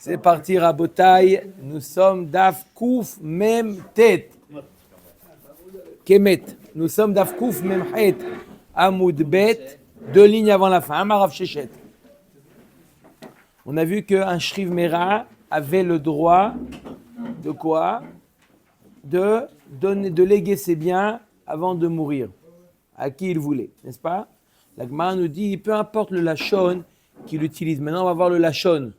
C'est parti, Rabotai. Nous sommes Daf Kouf Mem Tet. Kemet. Nous sommes Daf Kouf Mem Het. Amoud Bet. 2 lignes avant la fin. Amarav Shechet. On a vu qu'un Shriv Mera avait le droit de quoi? De léguer ses biens avant de mourir. À qui il voulait, n'est-ce pas? La Gemara nous dit, peu importe le lachon qu'il utilise. Maintenant, on va voir le lachon.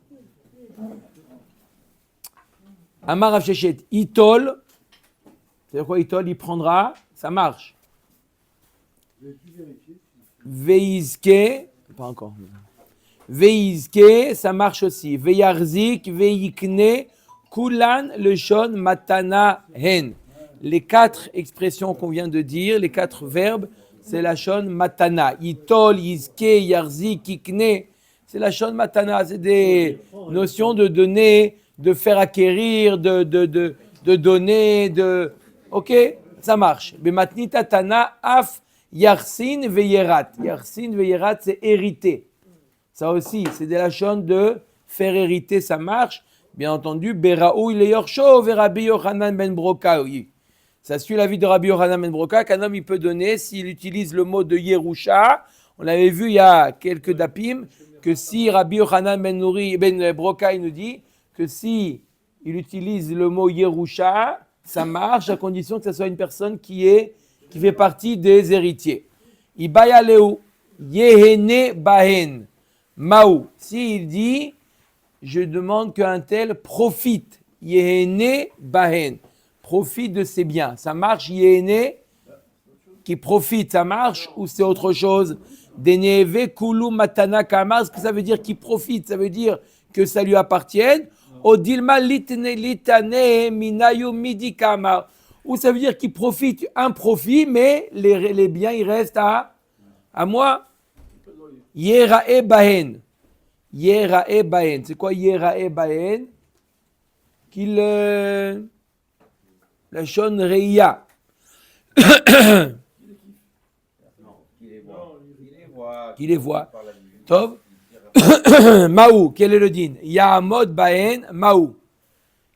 Amar Rav Shechet, Itol, c'est-à-dire quoi Itol? Il prendra, ça marche. Veizke, pas encore. Veizke, ça marche aussi. Veyarzik, veikne, kulan, le shon, matana, hen. Les 4 expressions qu'on vient de dire, les 4 verbes, c'est la shon matana. Itol, izke, yarzik, ikne, c'est la shon matana. C'est des notions de donner, de faire acquérir, de donner, de... Ok, ça marche. Bematni tatana, af, yarsin, veyerat. Yarsin, veyerat, c'est hériter. Ça aussi, c'est de la shon de faire hériter, ça marche. Bien entendu, Beraou, il est yorsho, Verabi Yochanan ben Broka. Ça suit la vie de Rabbi Yochanan ben Broka, qu'un homme il peut donner s'il utilise le mot de Yerusha. On l'avait vu il y a quelques dapim, que si Rabbi Yochanan ben Broka il nous dit que si il utilise le mot Yerusha, ça marche à condition que ce soit une personne qui fait partie des héritiers. Ibaya Leu, Yehene Bahen, Maou. S'il dit, je demande qu'un tel profite, Yehene Bahen, profite de ses biens. Ça marche, Yehene, qui profite, ça marche, ou c'est autre chose? Deneve Kulu Matana Kamar, ce que ça veut dire qu'il profite, ça veut dire que ça lui appartienne. Odilma litane minayu midi Kamar, ou ça veut dire qu'il profite un profit, mais les biens, ils restent à moi. Yerae Bahen. Yerae Bahen. C'est quoi Yerae Bahen? Qu'il la shon reya. Qu'il les voit. Tov. Maou, quel est le din? Ya'amod Bahen, Maou.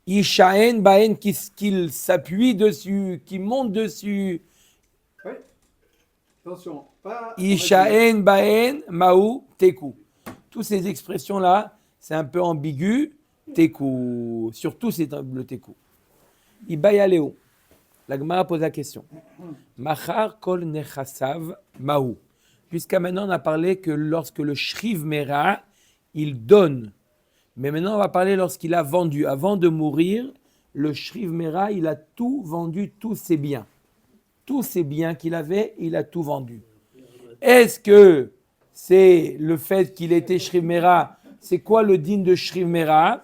Ishaen Bahen, qu'il s'appuie dessus, qui monte dessus. Oui. Attention, pas. Ishaen Bahen, Maou, Teku. Toutes ces expressions-là, c'est un peu ambigu. Teku. Surtout, c'est le Teku. Ibaya Léo. La Gemara pose la question. Machar kol nechasav Maou. Jusqu'à maintenant, on a parlé que lorsque le Shriv Mera, il donne. Mais maintenant, on va parler lorsqu'il a vendu. Avant de mourir, le Shriv Mera, il a tout vendu, tous ses biens. Tous ses biens qu'il avait, il a tout vendu. Est-ce que c'est le fait qu'il était Shriv Mera? C'est quoi le din de Shriv Mera?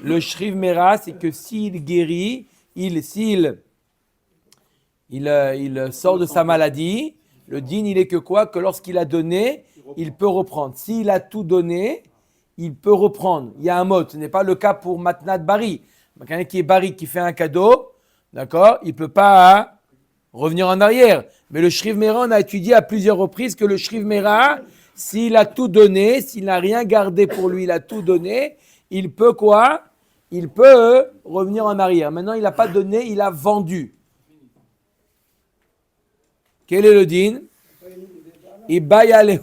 Le Shriv Mera, c'est que s'il guérit, il sort de sa maladie. Le din, il est que quoi? Que lorsqu'il a donné, il peut reprendre. S'il a tout donné, il peut reprendre. Il y a un mot. Ce n'est pas le cas pour Matnat Bari. Quelqu'un qui est Bari, qui fait un cadeau, d'accord, il ne peut pas revenir en arrière. Mais le Shriv Mera, on a étudié à plusieurs reprises que le Shriv Mera, s'il a tout donné, s'il n'a rien gardé pour lui, il a tout donné, il peut quoi? Il peut revenir en arrière. Maintenant, il n'a pas donné, il a vendu. Quel est le din? Ibaya Lehu.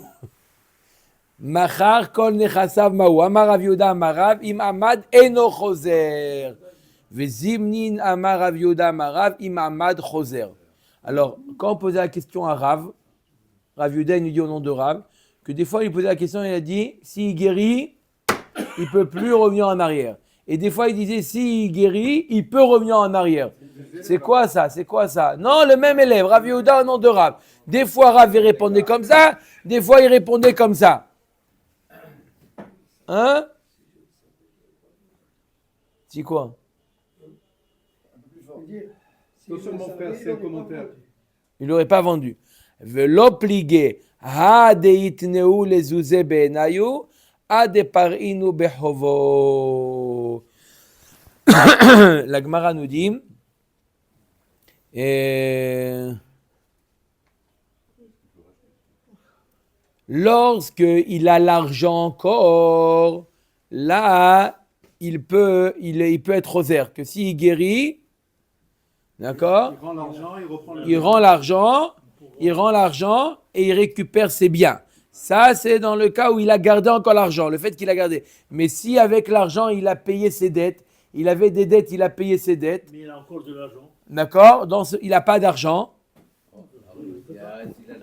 Machar kol nechasav maou. Amar Rav Yehuda amar Rav, im amad eno choser. Vezimnin amar Rav Yehuda amar Rav, im amad choser. Alors, quand on posait la question à Rav Yehuda, il nous dit au nom de Rav, que des fois, il posait la question, il a dit, s'il guérit, il ne peut plus revenir en arrière. Et des fois, il disait, s'il guérit, il peut revenir en arrière. C'est quoi ça? C'est quoi ça? Non, le même élève, Rav Yehuda au nom de Rav. Des fois, Rav il répondait comme ça, des fois, il répondait comme ça. Hein? C'est quoi? Attention, mon frère, c'est un commentaire. Il n'aurait pas vendu. Velo pligé, ha de itneu les uze benayu, ha de parinu behovo. La Gemara nous dit, lorsqu'il a l'argent encore, là, il peut être rosaire. Que s'il guérit, d'accord, Il rend l'argent, il reprend le il rend l'argent et il récupère ses biens. Ça, c'est dans le cas où il a gardé encore l'argent, le fait qu'il a gardé. Mais si avec l'argent, il a payé ses dettes, il avait des dettes, il a payé ses dettes. Mais il a encore de l'argent. D'accord, il n'a pas d'argent.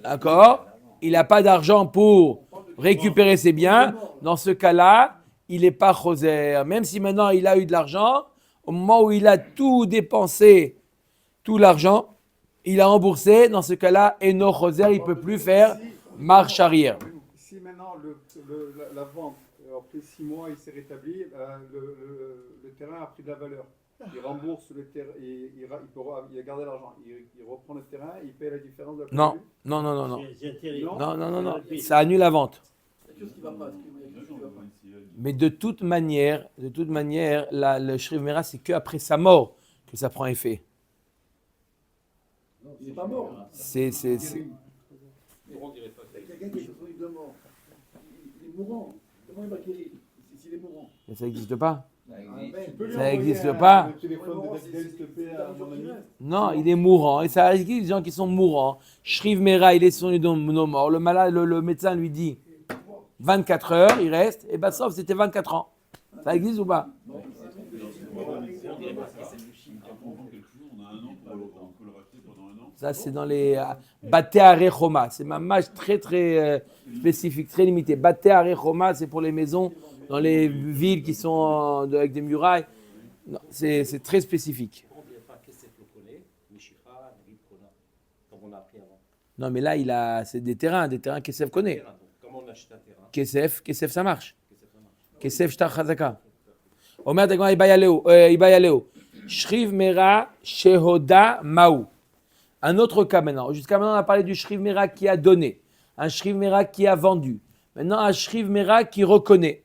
D'accord, il n'a pas d'argent pour récupérer ses biens. Dans ce cas-là, il n'est pas rosaire. Même si maintenant il a eu de l'argent, au moment où il a tout dépensé, tout l'argent, il a remboursé. Dans ce cas-là, Eno rosaire, il ne peut plus faire marche arrière. Si maintenant la vente, après 6 mois, il s'est rétabli, le terrain a pris de la valeur. Il rembourse le terrain, il a gardé l'argent. Il reprend le terrain, il paye la différence de la Non, plus-value. non, non, non, non. C'est intérêt. Non. Ça annule la vente. Mais de toute manière, le Shriv Mera, c'est qu'après sa mort que ça prend effet. Il n'est pas mort. C'est... Il y a quelqu'un qui est sur son lit de mort. Il est mourant. Comment il va guérir s'il est mourant? Mais ça n'existe pas. Tu peux lui Ça envoyer n'existe pas. Le téléphone de Daniel, s'il te plaît, à mon ami. Non, il est mourant. Et ça existe des gens qui sont mourants. Shriv Mera, il est sur le dos mort. Le malade, le médecin lui dit 24 heures, il reste. Et ben sauf, c'était 24 ans. Ça existe ou pas? Ça, c'est dans les Bate Arechoma. C'est ma mâche très, très spécifique, très limitée. Bate Arechoma, c'est pour les maisons dans les villes qui sont avec des murailles. Non, c'est très spécifique. Non, mais là, c'est des terrains Kesef connaît. Comment on achète un terrain? Kesef, ça marche. Kesef, Shtar Chazaka. Omer Dagman, Ibayaleo. Shriv Mera, Shehoda, Maou. Un autre cas maintenant. Jusqu'à maintenant, on a parlé du Shriv Mera qui a donné, un Shriv Mera qui a vendu. Maintenant, un Shriv Mera qui reconnaît.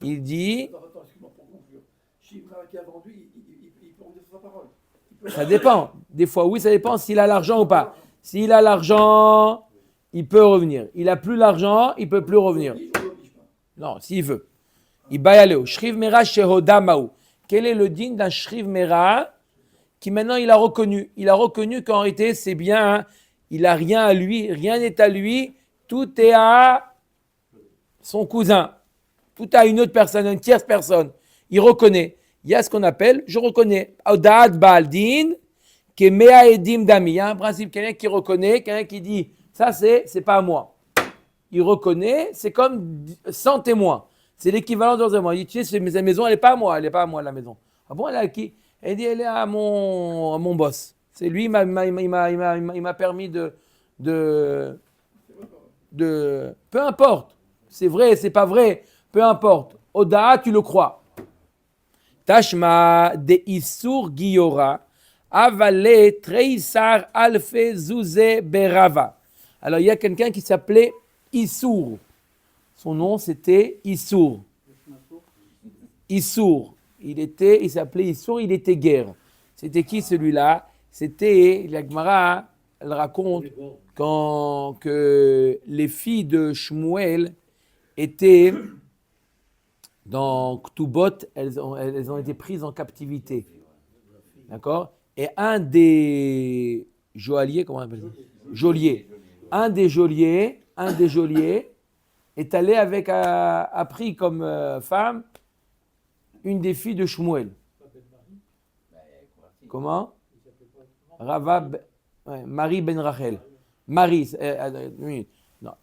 Il dit. Attends, excuse-moi pour conclure. Shriv Mera qui a vendu, il peut redire sa parole. Ça dépend. Des fois, oui, ça dépend s'il a l'argent ou pas. S'il a l'argent, il peut revenir. Il n'a plus l'argent, il ne peut plus revenir. Non, s'il veut. Il bayaleo. Shriv Mera Shehoda Maou. Quel est le digne d'un Shriv Mera qui maintenant il a reconnu? Il a reconnu qu'en réalité, c'est bien, hein, il n'a rien à lui, rien n'est à lui, tout est à son cousin, tout à une autre personne, une tierce personne. Il reconnaît. Il y a ce qu'on appelle, je reconnais, Audaat Baaldin, qui est Mea Edim Dami. Il y a un principe, quelqu'un qui reconnaît, quelqu'un qui dit, ça c'est pas à moi. Il reconnaît, c'est comme 100 témoins. C'est l'équivalent d'un témoin. Il dit, tu sais, sa maison, elle n'est pas à moi, la maison. Ah bon, elle est à qui? Elle dit, elle est à mon boss. C'est lui, il m'a permis de... Peu importe. C'est vrai, c'est pas vrai. Peu importe. Oda, tu le crois. Tashma de Isur Giyora, Avale Treisar Alfe Zouze Berava. Alors, il y a quelqu'un qui s'appelait Issour. Son nom, c'était Issour. Issour. Il s'appelait Issour, il était guerre. C'était qui celui-là? C'était, la Gemara, elle raconte que les filles de Shmuel étaient dans Ktubot, elles ont été prises en captivité. D'accord? Et un des joailliers, comment on appelle ça? Geôliers. Un des geôliers est allé a pris comme femme une des filles de Shmuel. Comment? Marie Ben Rachel. Marie. Non.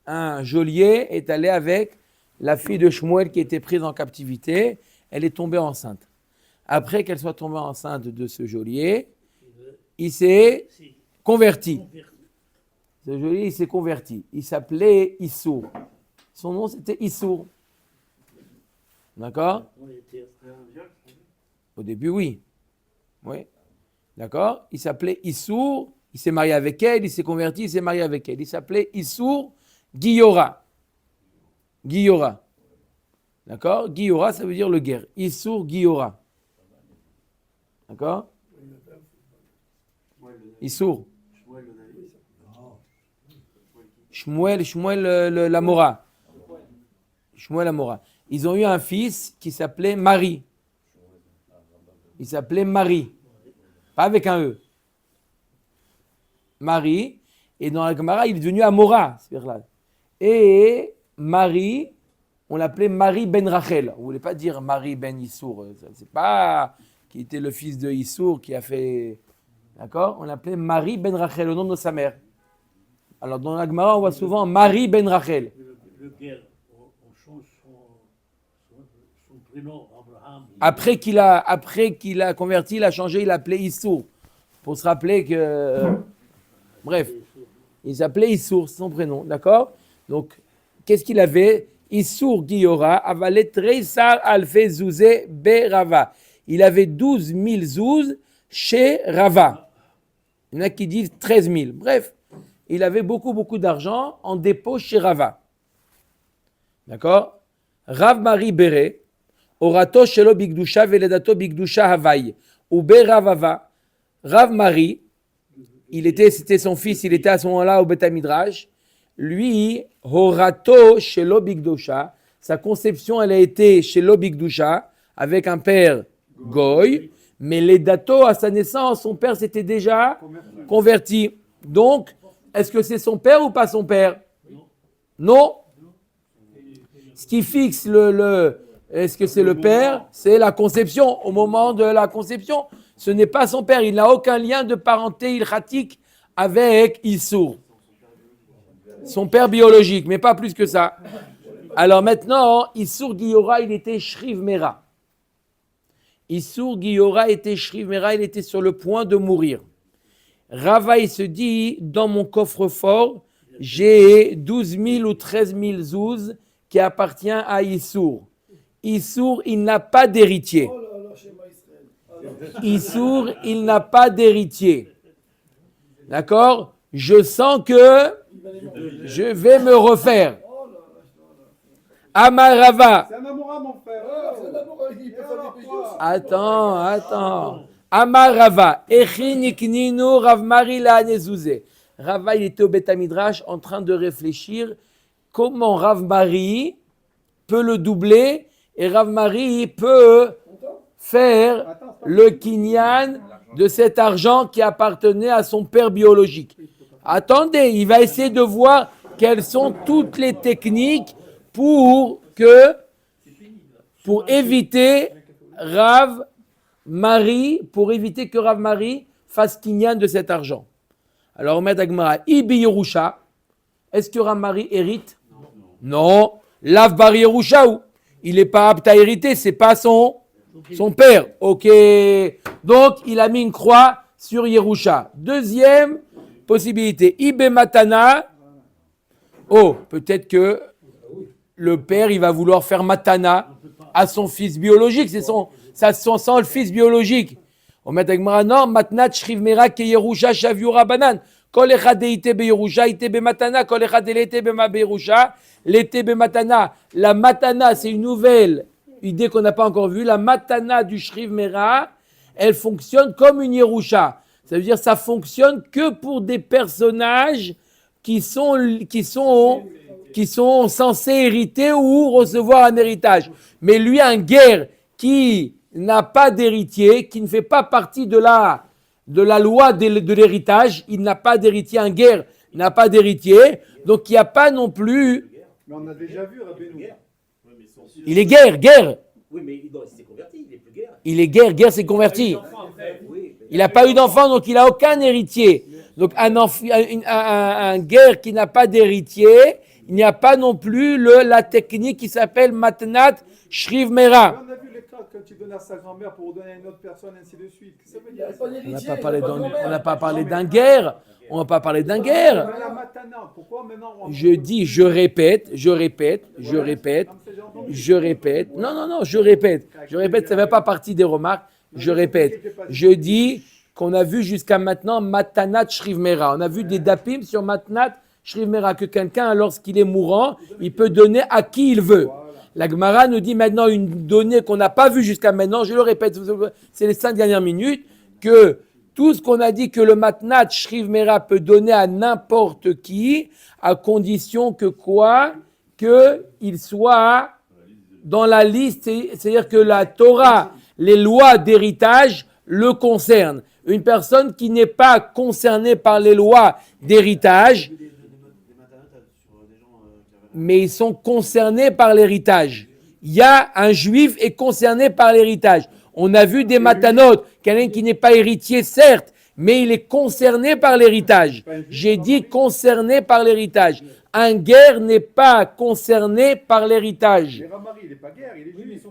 Un geôlier est allé avec la fille de Shmuel qui était prise en captivité. Elle est tombée enceinte. Après qu'elle soit tombée enceinte de ce geôlier, il s'est converti. Ce geôlier, il s'est converti. Il s'appelait Issour. Son nom, c'était Issour. D'accord? Au début, oui. Oui. D'accord? Il s'appelait Issour. Il s'est marié avec elle. Il s'est converti. Il s'est marié avec elle. Il s'appelait Issour Giyora. Giyora. D'accord? Giyora, ça veut dire le guerre. Issour Giyora. D'accord? Issour. Shmuel l'Amora. Shmuel l'Amora. Ils ont eu un fils qui s'appelait Marie. Il s'appelait Marie. Pas avec un E. Marie. Et dans la Gemara, il est devenu Amora. Et Marie, on l'appelait Marie ben Rachel. On ne voulait pas dire Marie ben Issour. C'est pas qui était le fils de Issour qui a fait. D'accord? On l'appelait Marie ben Rachel, au nom de sa mère. Alors dans la Gemara, on voit souvent Marie ben Rachel. Le guerre, on change son prénom, Abraham. Après qu'il a converti, il a changé, il l'appelait Issour. Pour se rappeler que. Bref, il s'appelait Issour, c'est son prénom, d'accord? Donc, qu'est-ce qu'il avait? Issour Giyora, avalet Reisar Alfe Zouzé Berava. Il avait 12 000 zouz chez Rava. Il y en a qui disent 13 000. Bref, il avait beaucoup d'argent en dépôt chez Rava. D'accord? Rav Marie Béré, Orato Shelo Bigdusha Veledato Bigdusha Havaï. Ube Ravava. Rav Marie, c'était son fils, il était à ce moment-là au Beth Midrash. Lui, Horato Shelo Bigdusha, sa conception, elle a été Shelo Bigdusha, avec un père Goy, mais les datos à sa naissance, son père s'était déjà converti. Donc, est-ce que c'est son père ou pas son père? Non. Ce qui fixe est-ce que c'est le père? C'est la conception. Au moment de la conception, ce n'est pas son père. Il n'a aucun lien de parenté ilchatique avec Issour. Son père biologique, mais pas plus que ça. Alors maintenant, Issour Giyora, il était Shriv Mera. Issour Giyora était Shriv Mera, il était sur le point de mourir. Rava, il se dit, dans mon coffre-fort, j'ai 12 000 ou 13 000 zouz qui appartient à Issour. Issour, il n'a pas d'héritier. Issour, il n'a pas d'héritier. D'accord? Je sens que je vais me refaire. Amarava. C'est un Amora, mon frère. Attends. Amarava. Echinikninu Rav Mari la Nezouze. Rava, il était au Beth Midrash en train de réfléchir comment Rav Mari peut le doubler et Rav Mari peut faire le kinyan de cet argent qui appartenait à son père biologique. Attendez, il va essayer de voir quelles sont toutes les techniques pour éviter Rav Mari, que Rav Mari fasse kinyan de cet argent. Alors on met à Gemara, Ibi Yerusha, est-ce que Rav Mari hérite? Non. Lav Bar Yerusha, il n'est pas apte à hériter, c'est pas son père. Ok. Donc il a mis une croix sur Yerusha. Deuxième possibilité, Ibe Matana. Oh, peut-être que le père, il va vouloir faire Matana à son fils biologique. C'est son le fils biologique. On met avec non, Matnat Shriv Mera ke Yerusha Shaviura Banan. Kol echad ite be Yerusha, ite be Matana, kol echad ite be ma Yerusha, l'ite be Matana. La Matana, c'est une nouvelle idée qu'on n'a pas encore vue. La Matana du Shriv Mera, elle fonctionne comme une Yerusha. Ça veut dire ça fonctionne que pour des personnages qui sont censés hériter ou recevoir un héritage. Mais lui, un guerre qui n'a pas d'héritier, qui ne fait pas partie de la loi de l'héritage, il n'a pas d'héritier, un guerre n'a pas d'héritier, donc il n'y a pas non plus... Mais on a déjà vu, Rabbeinu. Il est guerre. Oui, mais il s'est converti, il est plus guerre. Il est guerre s'est converti. Il n'a pas eu d'enfant, donc il n'a aucun héritier. Donc un guerre qui n'a pas d'héritier, il n'y a pas non plus la technique qui s'appelle Matnat Shriv Mera. On a vu les cas quand tu donnes à sa grand-mère pour donner à une autre personne, ainsi de suite. Ça veut dire On n'a pas parlé d'un guerre. On n'a pas parlé d'un guerre. la matana, pourquoi maintenant Je dis, je répète. Non, je répète. Ça ne fait pas partie des remarques. Je répète. Je dis qu'on a vu jusqu'à maintenant Matanat Shriv Mera. On a vu des dapim sur Matanat Shriv Mera, que quelqu'un, lorsqu'il est mourant, il peut donner à qui il veut. La Gemara nous dit maintenant une donnée qu'on n'a pas vue jusqu'à maintenant, je le répète, c'est les 5 dernières minutes, que tout ce qu'on a dit que le Matnat Shriv Mera peut donner à n'importe qui, à condition que quoi? Qu'il soit dans la liste, c'est-à-dire que la Torah, les lois d'héritage le concernent. Une personne qui n'est pas concernée par les lois d'héritage, mais ils sont concernés par l'héritage. Il y a un juif est concerné par l'héritage. On a vu des matanot, quelqu'un qui n'est pas héritier, certes, mais il est concerné par l'héritage. J'ai dit concerné par l'héritage. Un guerre n'est pas concerné par l'héritage. Mais Ramari, il n'est pas guerre, il est juif.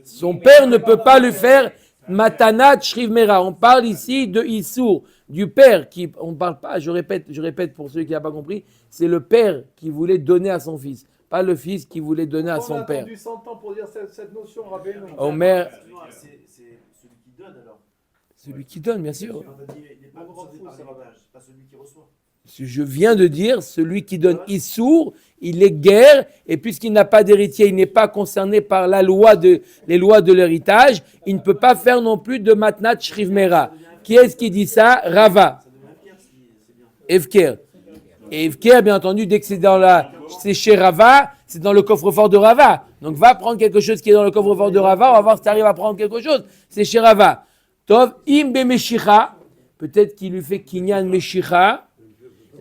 Son père ne peut pas lui faire matanat shrivmera. On parle ici de Issour, du père qui, on ne parle pas, je répète pour ceux qui n'ont pas compris, c'est le père qui voulait donner à son fils, pas le fils qui voulait donner à son père. On a attendu 100 ans pour dire cette notion, Rabbeinu. Omer, C'est celui qui donne alors. celui qui donne, bien sûr. On a dit, il n'est pas concerné par l'héritage, pas celui qui reçoit. Je viens de dire, celui qui donne Issour, il est guerre, et puisqu'il n'a pas d'héritier, il n'est pas concerné par les lois de l'héritage, il ne peut pas faire non plus de matnat shrivmera. Qui est-ce qui dit ça? Rava. Evker. Et Evker, bien entendu, dès que c'est chez Rava, c'est dans le coffre-fort de Rava. Donc va prendre quelque chose qui est dans le coffre-fort de Rava, on va voir si tu arrives à prendre quelque chose. C'est chez Rava. Tov im be meshicha, peut-être qu'il lui fait kinyan meshicha.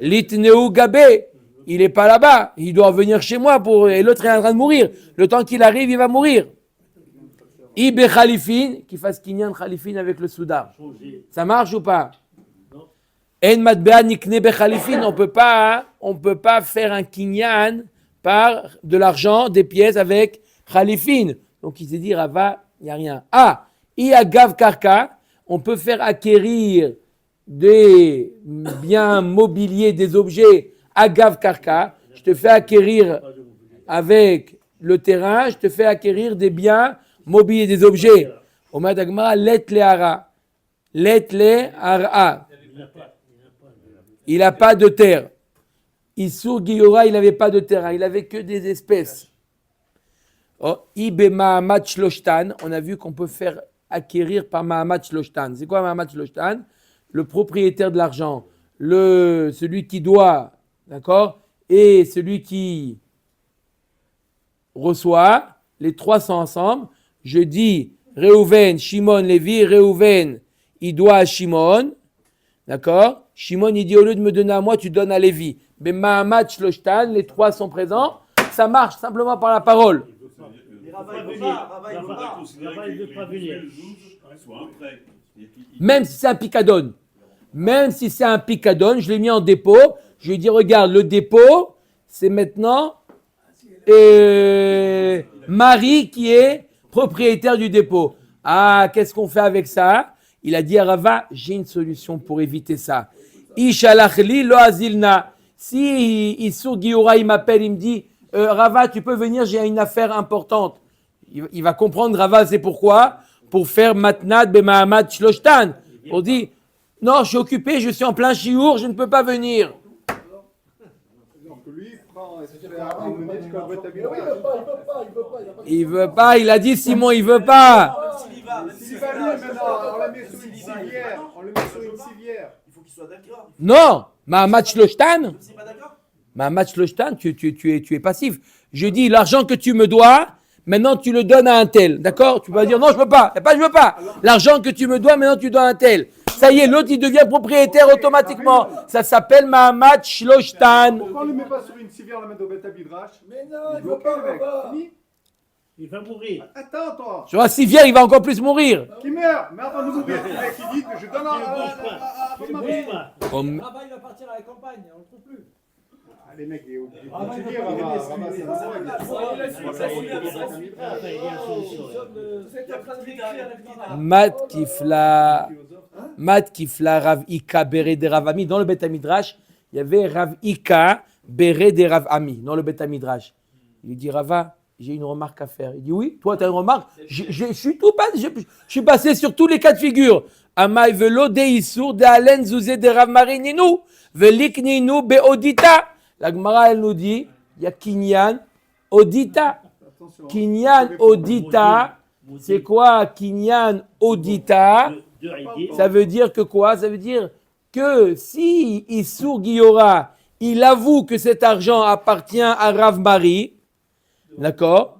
Litneu gabé, il n'est pas là-bas, il doit venir chez moi et l'autre est en train de mourir. Le temps qu'il arrive, il va mourir. Ibe khalifin, qu'il fasse kinyan khalifin avec le soudar. Ça marche ou pas? En matbea nikne be khalifin, on peut pas faire un kinyan par de l'argent, des pièces avec khalifin. Donc il s'est dit Rava, il n'y a rien. Ah, iagav karka, on peut faire acquérir des biens mobiliers, des objets, agav karka, je te fais acquérir avec le terrain, je te fais acquérir des biens mobiliers, des objets. Au Madagma, let le hara. Let le hara. Il n'a pas de terre. Issur Giyora, il n'avait pas de terrain, il n'avait que des espèces. Oh, Ibe Mahamat Shloshtan, on a vu qu'on peut faire acquérir par Mahamat Shloshtan. C'est quoi Mahamat Shloshtan? Le propriétaire de l'argent, celui qui doit, d'accord, et celui qui reçoit, les trois sont ensemble. Je dis Réhouven, Shimon, Lévi, Réhouven, il doit à Shimon, d'accord. Shimon, il dit au lieu de me donner à moi, tu donnes à Lévi. Mais Mahamat Shloshtan, les trois sont présents, ça marche simplement par la parole. Il veut pas venir. Même si c'est un picadone. Même si c'est un picadone, je l'ai mis en dépôt. Je lui ai dit, regarde, le dépôt, c'est maintenant Marie qui est propriétaire du dépôt. Ah, qu'est-ce qu'on fait avec ça? Il a dit à Rava, j'ai une solution pour éviter ça. Ishalachli lo azilna. Si Issur Giyora, il m'appelle, il me dit, Rava, tu peux venir, j'ai une affaire importante. Il va comprendre, Rava, c'est pourquoi? Pour faire matnat be Mahamat Shloshtan. On dit, non, je suis occupé, je suis en plein chiour, je ne peux pas venir. Donc lui, il prend et se fait amener jusqu'à Beth Amikdash. Il veut pas, il a dit Simon, il veut pas. S'il va lui, maintenant, on le met sur une civière. On le met sur une civière. Il faut qu'il soit d'accord. Non, Mahamat Shloshtan, C'est pas d'accord? Mahamat Shloshtan, tu es passif. Je dis, l'argent que tu me dois, maintenant tu le donnes à un tel, d'accord? Tu vas dire, non, je veux pas, je veux pas. L'argent que tu me dois, maintenant tu dois à un tel. Ça y est, l'autre, il devient propriétaire automatiquement. Ça s'appelle Mahamat Shloshtan. Pourquoi on ne le met pas sur une civière, on le met au Beth Amikdash? Mais non, il veut Bloqué, pas, le mec. Fini. Il va mourir. Attends, toi. Sur la civière, il va encore plus mourir. Qui meurt? Mais attends, nous, le mec, il dit que je donne Il bouge pas. à Il Marie. bouge pas. Rabat, il va partir à la campagne, on ne le trouve plus. Ah, les mecs, il est obligé Ah, de il dire, va pas Rama, laisser Rama, lui. c'est Ah, vrai. il a suivi, il a suivi. Enfin, il y a une solution. Vous êtes en train de l'écrire avec Mara. Mat Kifla Rav Ika Bere de Rav Ami. Dans le Beth Midrash, il y avait Rav Ika Bere de Rav Ami. Dans le Beth Midrash. Il lui dit, Rava, j'ai une remarque à faire. Il dit, oui, toi, tu as une remarque? Je suis passé sur tous les cas de figure. Amay velo de Issour de Alen Zouzé de Rav Marininu. Velik Ninu be Odita. La Gemara, elle nous dit, il y a Kinyan Odita. Attention. Kinyan Odita. C'est quoi Kinyan Odita? Ça veut dire que quoi? Ça veut dire que si Issur Giyora, il avoue que cet argent appartient à Rav Mari, d'accord?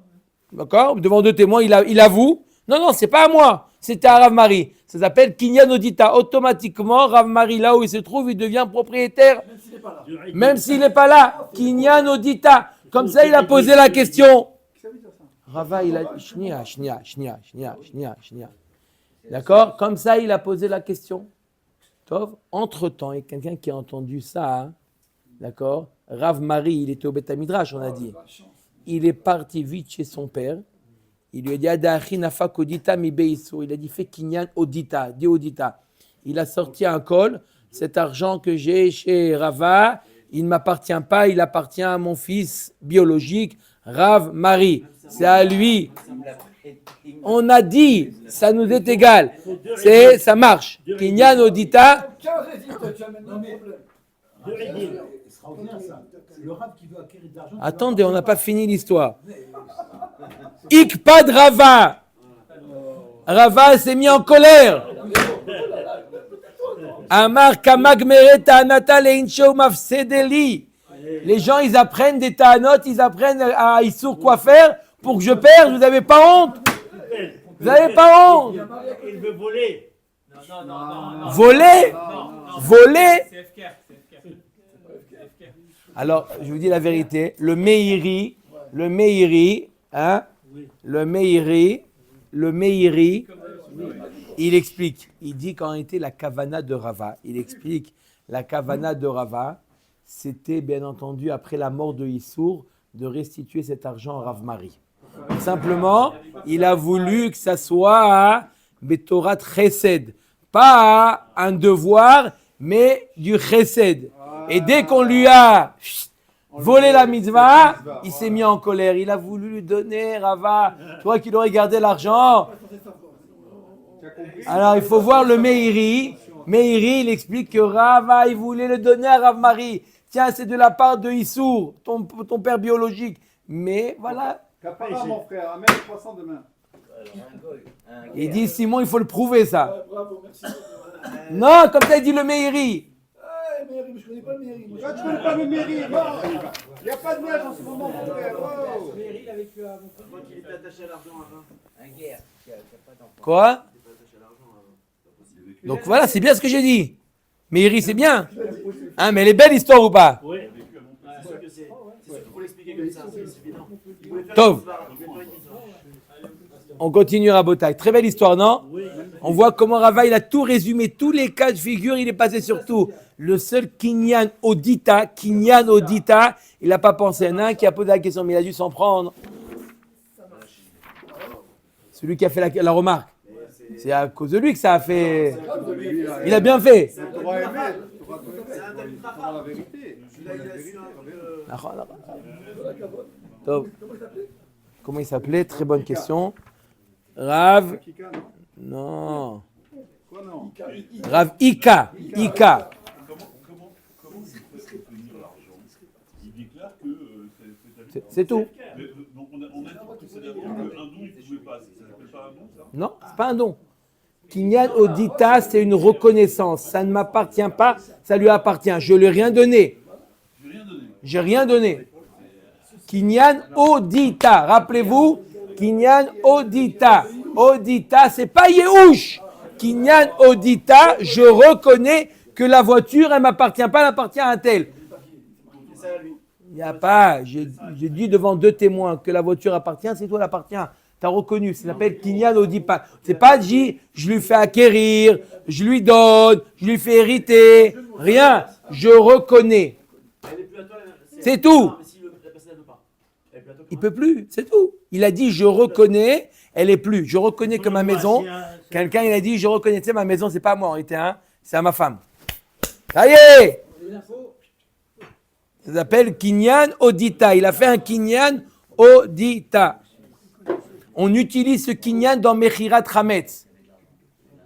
d'accord, devant deux témoins, il avoue. Non, c'est pas à moi, c'était à Rav Mari. Ça s'appelle Kinyan Odita. Automatiquement, Rav Mari, là où il se trouve, il devient propriétaire, Même s'il n'est pas là. même s'il n'est pas là. Kinyan Odita. Comme ça, il a posé la question. Qui ça veut dire ça? Rava, il a... Shnia. D'accord? Comme ça, il a posé la question. Tov. Entre-temps, il y a quelqu'un qui a entendu ça. Hein? D'accord? Rav Mari, il était au Beth Midrash, on a dit. Il est parti vite chez son père. Il lui a dit Adachi nafa kodita mi beiso. Il a dit fais kinyan odita, dis odita. Il a sorti un col. Cet argent que j'ai chez Rava, il ne m'appartient pas, il appartient à mon fils biologique, Rav Mari. C'est à lui. On a dit, ça nous est égal. Ça marche. Kinyan odita. Tiens, résiste, tu amènes un problème. C'est extraordinaire ça. C'est le rab qui veut acquérir de l'argent. Attendez, on n'a pas fini l'histoire. Ikpad Rava. Rava s'est mis en colère. Amar kamak mereta anata leincho mafsedeli. Les gens, ils apprennent des ta'anot, ils apprennent à Issour quoi faire pour que je perde. Vous n'avez pas honte? Vous n'avez pas honte? Il veut voler. Voler? Voler? C'est FKR. Alors, je vous dis la vérité. Le Meiri, hein? Le Meiri, il explique. Il dit qu'en réalité, la kavana de Rava, il explique la kavana de Rava, c'était bien entendu après la mort de Issour de restituer cet argent à Rav Mari. Simplement, il a voulu que ça soit Betorat Chesed, pas un devoir, mais du Chesed. Et dès qu'on lui a volé la mitzvah, il s'est mis en colère. Il a voulu lui donner, Rava, toi qui aurais gardé l'argent. Alors, il faut voir le Meiri. Meiri, il explique que Rava, il voulait le donner à Rav Mari. Tiens, c'est de la part de Issour, ton père biologique. Mais voilà. Capara, mon frère, amène 300 demain. Il dit, Simon, il faut le prouver, ça. Bravo, merci. Non, comme ça, il dit le Meiri. Mairie, mais je connais pas le mairie. Moi, Toi, tu connais pas le mairie, il n'y a pas de neige en ce moment, mon frère. Wow. Mairie, il a vécu à Je crois qu'il était attaché à l'argent avant. Quoi? Il était attaché à l'argent avant. Donc voilà, c'est bien ce que j'ai dit. Meiri, c'est bien. Hein, mais elle est belle l'histoire ou pas? Oui. C'est sûr que c'est sûr qu'il faut l'expliquer comme ça, c'est évident. Il voulait faire Tov. une histoire, il voulait faire une histoire. On continue à Botaï. Très belle histoire, non? On voit comment Rava, il a tout résumé, tous les cas de figure, il est passé sur tout. Le seul Kinyan Odita, il n'a pas pensé. Il y en a un qui a posé la question, mais il a dû s'en prendre. Celui qui a fait la remarque. C'est à cause de lui que ça a fait. Il a bien fait. Tu auras aimé, tu auras la vérité. Il a su un peu. Top. Comment il s'appelait? Très bonne question. Rav. Kika, non? Non. Quoi, non? Rav Ika. Comment il peut obtenir l'argent? Il déclare que C'est tout. Mais, donc on a dit précédemment qu'un don il ne pouvait pas. Ça s'appelle pas un don, ça? Non, c'est pas un don. Kinyan Odita, c'est une reconnaissance. Ça ne m'appartient pas, ça lui appartient. Je lui ai rien donné. J'ai rien donné. Kinyan Odita. Rappelez-vous, Kinyan Odita. Odita, c'est pas Yehush. Kinyan Odita, je reconnais que la voiture, elle m'appartient pas, elle appartient à un tel. C'est ça, lui. Il n'y a pas, j'ai dit devant deux témoins que la voiture appartient, c'est toi l'appartient. Tu as reconnu, ça s'appelle Kinyan Odipa. C'est pas dit, je lui fais acquérir, je lui donne, je lui fais hériter, rien. Je reconnais. Elle est plus à toi, C'est tout. Non, mais si la personne ne veut pas. Elle est plus à toi. Il peut plus, c'est tout. Il a dit, je reconnais, elle est plus. Je reconnais que ma maison, quelqu'un il a dit, je reconnais, tu sais, ma maison, c'est pas à moi en réalité, hein, c'est à ma femme. Ça y est. Ça s'appelle Kinyan Odita. Il a fait un Kinyan Odita. On utilise ce Kinyan dans Mechirat Hametz.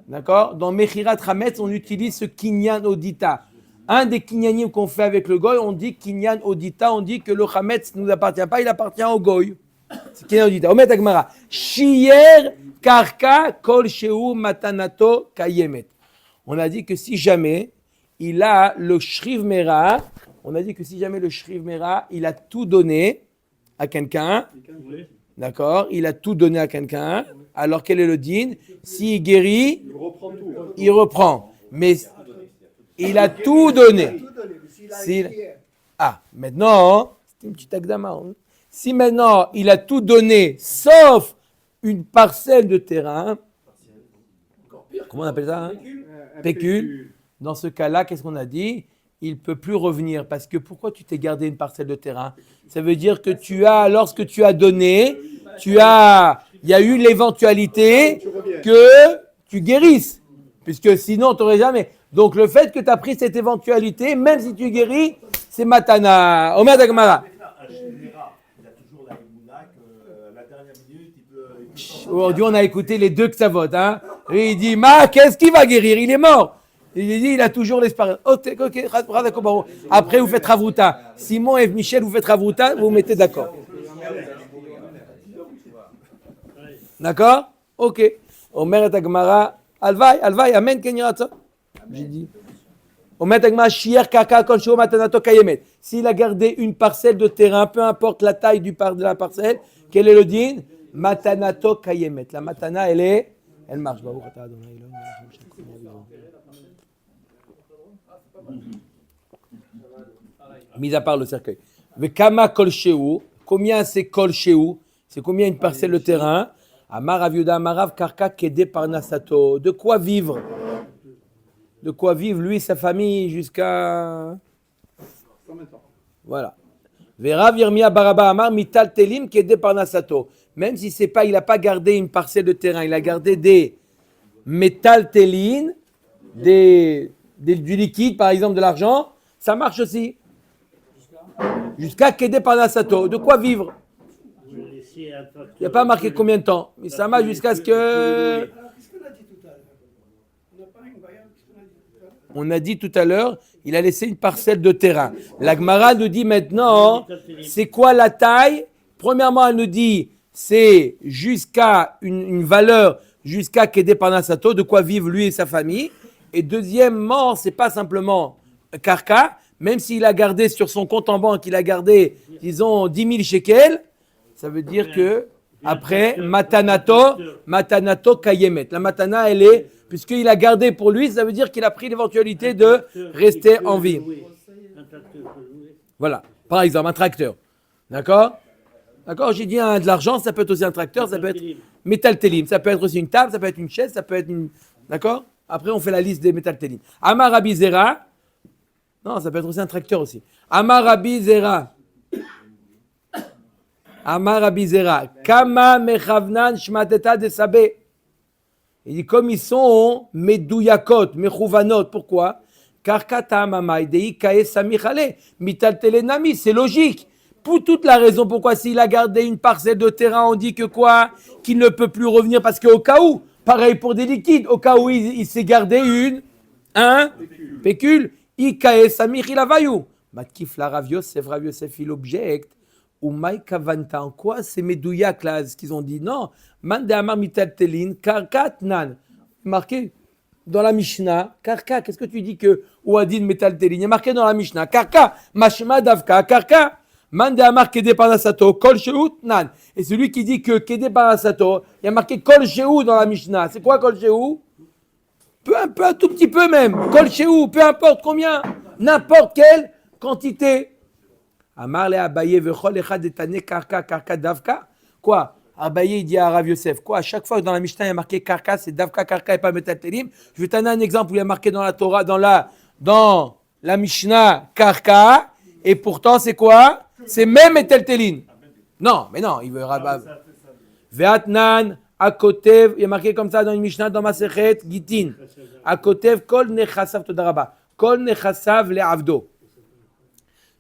D'accord? Dans Mechirat Hametz, on utilise ce Kinyan Odita. Un des Kinyanim qu'on fait avec le Goy, on dit Kinyan Odita, on dit que le Hametz ne nous appartient pas, il appartient au Goy. C'est Kinyan Odita. Omet Agmara. Shiyer Karka Kol Sheu Matanato Kayemet. On a dit que si jamais il a le Shriv Mera, il a tout donné à quelqu'un, D'accord? Il a tout donné à quelqu'un. Alors quel est le din? S'il guérit, Il reprend tout. il reprend. Mais il a tout donné. Ah, maintenant, c'est une petite akdama, hein. Si maintenant il a tout donné, sauf une parcelle de terrain, comment on appelle ça, hein? Un Pécule. Dans ce cas-là, qu'est-ce qu'on a dit? Il ne peut plus revenir. Parce que pourquoi tu t'es gardé une parcelle de terrain? Ça veut dire que lorsque tu as donné, il y a eu l'éventualité que tu guérisses. Puisque sinon, tu n'aurais jamais. Donc le fait que tu as pris cette éventualité, même si tu guéris, c'est matana. Omer Dagmara. Un général, il a toujours la émouna que la dernière minute, il peut Aujourd'hui, on a écouté les deux que ça vote. Hein. Et il dit, qu'est-ce qui va guérir? Il est mort. Il dit, il a toujours l'espérance. Ok, après, vous faites Ravruta. Simon et Michel, vous faites Ravruta, vous vous mettez d'accord. D'accord? Ok. Omer et Agmara, Alvaï, Amen, Kenyaratza. J'ai dit. Omer et Agmara, Shier Kaka Konsho Matanato Kayemet. S'il a gardé une parcelle de terrain, peu importe la taille de la parcelle, quel est le din? Matanato Kayemet. La matana, elle marche. Mis à part le cercueil. Vekama kol shehu, combien c'est kol shehu? C'est combien une parcelle de terrain? Amar Aviuda Amarav Karka Kede Parnasato. De quoi vivre? De quoi vivre lui et sa famille jusqu'à. Voilà. Verav Yirmia Baraba Amar Mital Telim Kede Parnasato. Même si c'est pas, il n'a pas gardé une parcelle de terrain, il a gardé des métal télines, du liquide, par exemple de l'argent, ça marche aussi. Jusqu'à Kede Parnasato. De quoi vivre? Il n'y a pas marqué combien de temps, mais ça marche jusqu'à ce que. Qu'est-ce qu'on a dit tout à l'heure? On n'a pas une variable, qu'est-ce qu'on a dit tout à l'heure? On a dit tout à l'heure, il a laissé une parcelle de terrain. La Gemara nous dit maintenant, c'est quoi la taille? Premièrement, elle nous dit, c'est jusqu'à une valeur, jusqu'à Kede Parnasato, de quoi vivre lui et sa famille. Et deuxièmement, c'est pas simplement Karka, même s'il a gardé sur son compte en banque, il a gardé, disons, 10 000 shekels, ça veut dire que après, matanato kayemet. La matana, elle est, puisqu'il a gardé pour lui, ça veut dire qu'il a pris l'éventualité de rester en vie. Voilà, par exemple, un tracteur. D'accord? D'accord, j'ai dit de l'argent, ça peut être aussi un tracteur, ça peut être métal télim, ça peut être aussi une table, ça peut être une chaise, ça peut être une. D'accord? Après, on fait la liste des métal télim. Amar Rabbi Zera. Non, ça peut être aussi un tracteur aussi. Amar Rabbi Zera. Amar Rabbi Zera. Kama mechavnan shmateta de sabé. Il dit comme ils sont medouyakot, mechouvanot. Pourquoi? Car kata mamai dei kae samichale mital telenami. C'est logique. Pour toute la raison pourquoi s'il a gardé une parcelle de terrain, on dit que quoi? Qu'il ne peut plus revenir parce qu'au cas où, pareil pour des liquides, au cas où il s'est gardé pécule, ikae samich ilavayou. Matkif la Rav Yosef, il objecte. Ou Maï Kavanta, en quoi c'est Medouyak là, ce qu'ils ont dit? Non, Mande Amar Mital Telin, Karkat Nan. Marqué dans la Mishnah, Karka, qu'est-ce que tu dis que Ouadin Metal Telin? Il y a marqué dans la Mishnah, Karka, Mashma Davka, Karka, Mande Amar Kede Parnasato, Kol Sheut Nan. Et celui qui dit que Kede Parnasato, il y a marqué Kol Sheut dans la Mishnah. C'est quoi Kol Sheut? Un tout petit peu même. Kol Sheut, peu importe combien, n'importe quelle quantité. Amar le Abaye vechol echad etane karka davka. Quoi? Abaye il dit à Rav Yosef. Quoi? À chaque fois que dans la Mishnah il y a marqué karka, c'est davka karka et pas metal telim. Je vais te donner un exemple où il y a marqué dans la Torah, dans la Mishnah karka, et pourtant c'est quoi? C'est même metal telim. Non, mais non, il veut Ve'atnan akotev, il y a marqué comme ça dans une Mishnah dans Masechet Gitin. Akotev kol nechasav todaraba. Kol nechasav le avdo.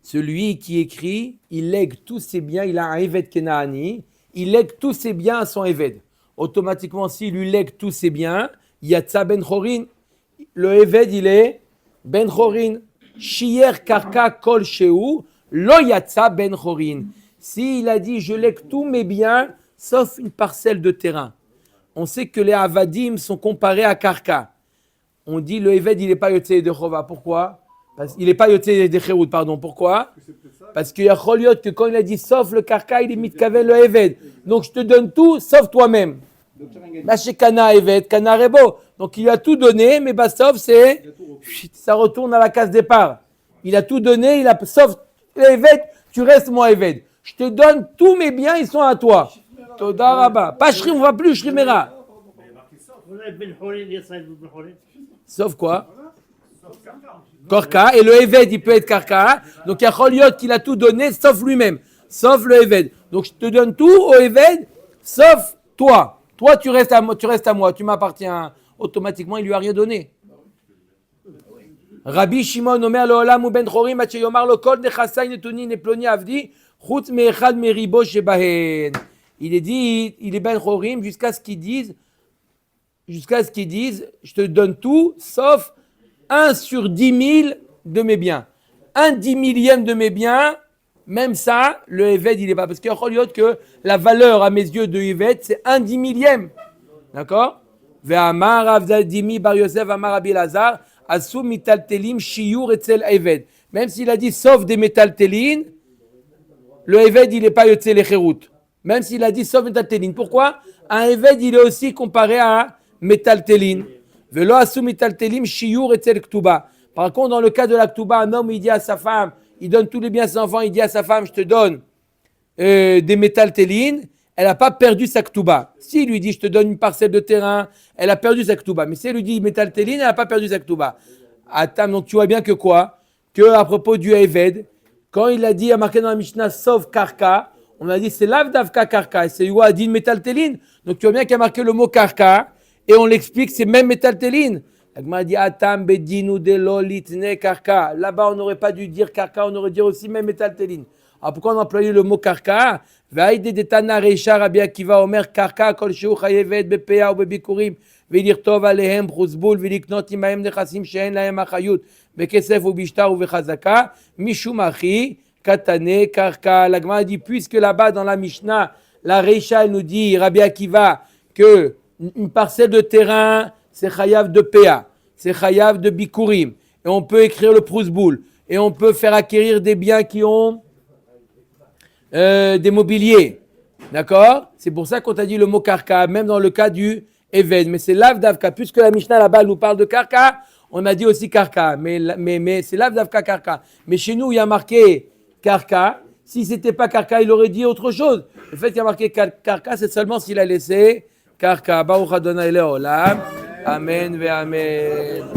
Celui qui écrit, il lègue tous ses biens, il a un Eved Kenaani, il lègue tous ses biens à son Eved. Automatiquement, s'il lui lègue tous ses biens, Yatsa Ben Chorin. Le Eved, il est Ben Chorin. Shier Karka Kol Sheu, Lo Yatsa Ben Chorin. S'il a dit, je lègue tous mes biens, sauf une parcelle de terrain. On sait que les Avadim sont comparés à Karka. On dit, le Eved, il n'est pas Yotzei de Chova. Pourquoi? Il n'est pas yoté des chérout, pardon. Pourquoi? Parce qu'il y a Choliot que quand il a dit sauf le karka, il est mitkaven le eved. Donc je te donne tout sauf toi-même. Là chez Kana eved, Kana rebo. Donc il lui a tout donné, mais bah sauf c'est ça retourne à la case départ. Il a tout donné, il a sauf le eved, tu restes moi eved. Je te donne tous mes biens, ils sont à toi. Toda Rabba. Pas shrim, on va plus shrimera. Sauf quoi? Karka, et le Eved, il peut être Karka. Donc il y a Choliot qui l'a tout donné, sauf lui-même. Sauf le Eved. Donc je te donne tout au Eved, sauf toi. Toi, tu restes à moi, tu m'appartiens. Automatiquement, il lui a rien donné. Rabbi Shimon Omer Leolam ou Ben Chorim, Ache Yomar Lokol, Nechasai Netuni, Neploni Avdi, Chutz Meechad Meribo Shebahen. Il est dit, il est Ben Chorim, jusqu'à ce qu'ils disent, je te donne tout, sauf 1 sur 10 000 de mes biens. 1/10 000 de mes biens, même ça, le Eved, il est pas. Parce qu'il y a que la valeur à mes yeux de Eved, c'est 1/10 000. D'accord? Ve'amar Avdadimi Bar Yosef, Amar Rabbi Elazar, Asu mitaltelim shiur etzel Eved. Même s'il a dit sauf des métaltélines, le Eved, il n'est pas yotzel echérout. Même s'il a dit sauf métaltéline. Pourquoi? Un Eved, il est aussi comparé à métaltéline. Velo asu mitaltelim shiur etzel ktuba. Par contre, dans le cas de la ktuba, un homme, il dit à sa femme, il donne tous les biens à ses enfants, il dit à sa femme, je te donne des métaltélines, elle n'a pas perdu sa ktuba. S'il lui dit, je te donne une parcelle de terrain, elle a perdu sa ktuba. Mais si elle lui dit métaltéline, elle n'a pas perdu sa ktuba. Attends, donc tu vois bien que quoi? Que à propos du Eved, quand il a dit, à marqué dans la Mishnah, sauf karka, on a dit, c'est l'avdavka karka, et c'est Youa a dit métaltéline. Donc tu vois bien qu'il y a marqué le mot karka, et on l'explique, c'est même métaltéline. L'agma a dit, atam bedinu de lolitne karka. Là-bas, on n'aurait pas dû dire karka, on aurait dit aussi même métaltéline. Alors pourquoi on a employé le mot karka? Vaïde de Tana Reisha Rabbi Akiva Omer karka kol sheu chayevet bepea ou bebikurim velir tov alehem bruzbul veliknot imahem nechasim she'en lahem achayut bekesef ou bishtar ou vechazaka mishum achi katane karka. L'agma a dit, puisque là-bas dans la Mishnah, la Reisha elle nous dit, Rabbi Akiva, que une parcelle de terrain, c'est chayav de pea, c'est chayav de bikurim, et on peut écrire le pruzbul, et on peut faire acquérir des biens qui ont des mobiliers, d'accord? C'est pour ça qu'on t'a dit le mot karka, même dans le cas du Eved, mais c'est l'avdavka, puisque la Mishnah là-bas nous parle de karka, on a dit aussi karka, mais c'est l'avdavka karka. Mais chez nous, il y a marqué karka, si c'était pas karka, il aurait dit autre chose. Le fait qu'il y a marqué karka, c'est seulement s'il a laissé karka. Baruch Adonai Leolam. Amen ve amen.